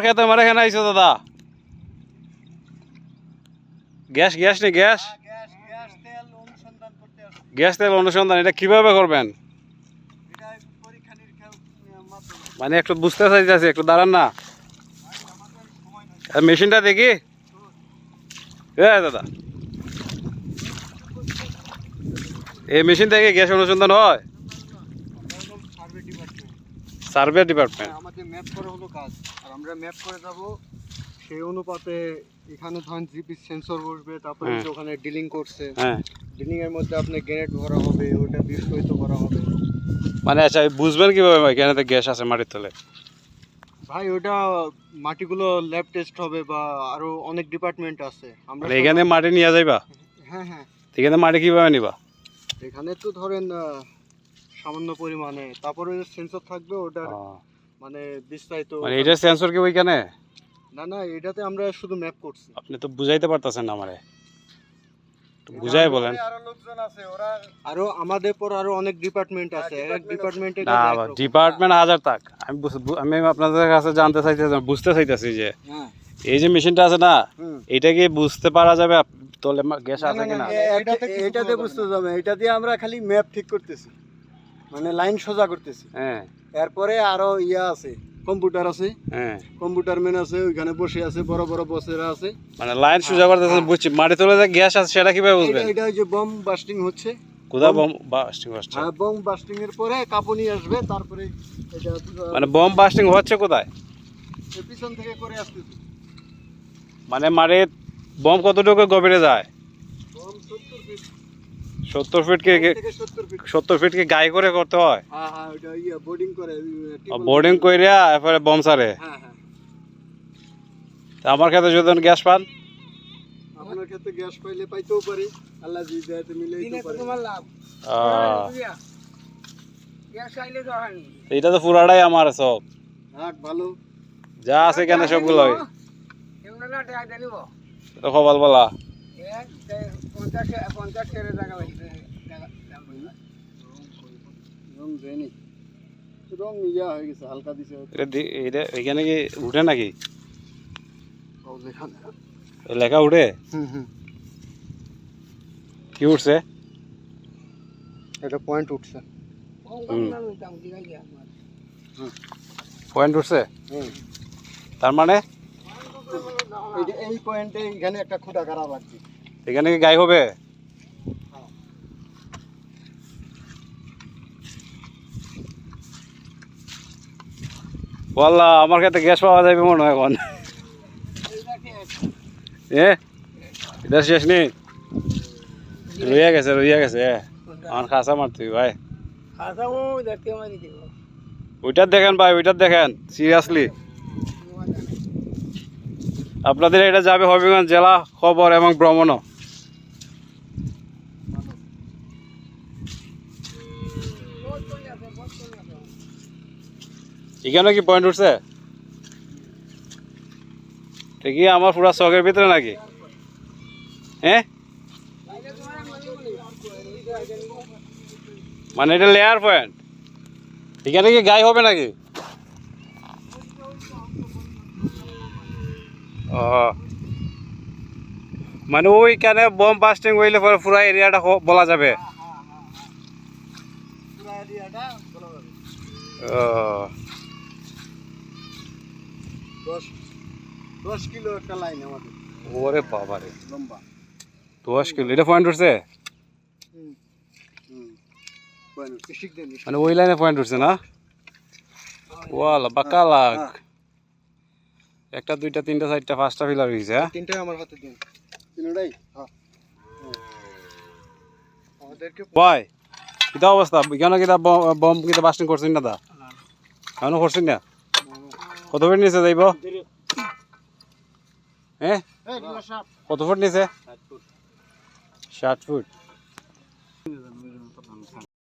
খেতে মারে এখানে আইছো দাদা গ্যাস গ্যাস নি গ্যাস গ্যাস তেল অনুসন্ধান এটা কিভাবে করবেন মানে একটু বুঝতে চাইতেছি একটু দাঁড়ান না মেশিনটা দেখি দাদা এই মেশিন থেকে গ্যাস অনুসন্ধান হয় সার্ভে ডিপার্টমেন্ট আমাদের ম্যাপ করা হলো কাজ আর আমরা ম্যাপ করে যাব সেই অনুপাতে এখানে ধরেন জিপি সেন্সর বসবে তারপরে ওখানে ডিলিং করছে ডিলিং এর মধ্যে আপনি গ্রেনেড ভরা হবে ওটা বিস্ফোরিত করা হবে মানে আচ্ছা বুঝবেন কিভাবে ভাই এখানে গ্যাস আছে মাটির তলে ভাই ওটা মাটিগুলো ল্যাব টেস্ট হবে বা আরো অনেক ডিপার্টমেন্ট আছে আমরা এখানে মাটি নিয়ে যাইবা হ্যাঁ হ্যাঁ এখানে মাটি কিভাবে নিবা এখানে তো ধরেন সামান্য পরিমাণে তারপরে সেন্সর থাকবে ওটা মানে বিস্তারিত মানে এটা সেন্সর কি ওইখানে না না এটাতে আমরা শুধু ম্যাপ করছি আপনি তো বুঝাইতে পারতেছেন না আমারে বুঝাই বলেন আরো লোকজন আছে ওরা আরো আমাদের পর আরো অনেক ডিপার্টমেন্ট আছে এক ডিপার্টমেন্টে না ডিপার্টমেন্ট হাজার টাক আমি আপনাদের কাছে জানতে চাইতেছি বুঝতে চাইতেছি যে এই যে মেশিনটা আছে না এটা কি বুঝতে পারা যাবে তলে গ্যাস আছে কিনা এটাতে বুঝতে যাবে এটা দিয়ে আমরা খালি ম্যাপ ঠিক করতেছি মানে লাইন সোজা করতেছি হ্যাঁ এরপরে আরো ইয়া আছে কম্পিউটার আছে হ্যাঁ কম্পিউটার ম্যান আছে ওইখানে বসে আছে বড় বড় বসেরা আছে মানে লাইন সোজা করতেছেন বুঝছি মাটি তলে যে গ্যাস আছে সেটা কিভাবে বুঝবেন এটা যে বম বাস্টিং হচ্ছে কোথা বম বাস্টিং হচ্ছে হ্যাঁ বম বাস্টিং এর পরে কাঁপুনি আসবে তারপরে এটা মানে বম বাস্টিং হচ্ছে কোথায় পিছন থেকে করে আসতেছে মানে মারে বম কতটুকু গভীরে যায় বম 70 ফিট কে 70 ফিট কে গায়ে করে করতে হয় হ্যাঁ হ্যাঁ ওটা ইয়া বোর্ডিং করে বোর্ডিং কইরা এরপরে বম ছাড়ে হ্যাঁ হ্যাঁ তা আমার কাছে যদি গ্যাস পান আপনার ক্ষেত্রে গ্যাস পাইলে পাইতেও পারি আল্লাহ জি দেয়তে মিলাইতে পারে তোমার লাভ গ্যাস আইলে তো হয়নি এটা তো পুরাটাই আমার সব হ্যাঁ ভালো যা আছে কেন সবগুলো এগুলো না টাকা দেব তো খবর বলা এখানে কি উঠে নাকি লেখা উঠে কি উঠছে এটা পয়েন্ট উঠছে পয়েন্ট উঠছে তার মানে এই পয়েন্টে এখানে একটা খুঁটা গাড়া লাগবে এখানে কি গায়ে হবে বললা আমার কাছে গ্যাস পাওয়া যাবে মনে হয় এখন এটা শেষ নেই রইয়া গেছে আমার খাসা মারতে ভাই ওইটার দেখেন ভাই ওইটার দেখেন সিরিয়াসলি আপনাদের এটা যাবে হবিগঞ্জ জেলা খবর এবং ভ্রমণও এখানে কি পয়েন্ট উঠছে কি আমার পুরা শখের ভিতরে নাকি হ্যাঁ মানে এটা লেয়ার পয়েন্ট এখানে কি গায়ে হবে নাকি ও মানে ওইখানে বম বাস্টিং হইলে পরে পুরা এরিয়াটা বলা যাবে ও 10 কিলো একটা লাইন আমাদের ওরে বাবা রে লম্বা 10 কিলো এটা পয়েন্ট উঠছে মানে ওই লাইনে পয়েন্ট উঠছে না ওয়ালা বাকালাক একটা দুইটা তিনটা চারটা পাঁচটা ফিলার হয়েছে তিনটাই আমার হাতে দিন তিনটাই হ্যাঁ আমাদেরকে ভাই কিতা অবস্থা এখানে কিতা বম কিতা বাস্টিং করছেন না দা এখনো করছেন না কত ফিট নিচে যাইব হ্যাঁ কত ফুট নিচে 60 ফুট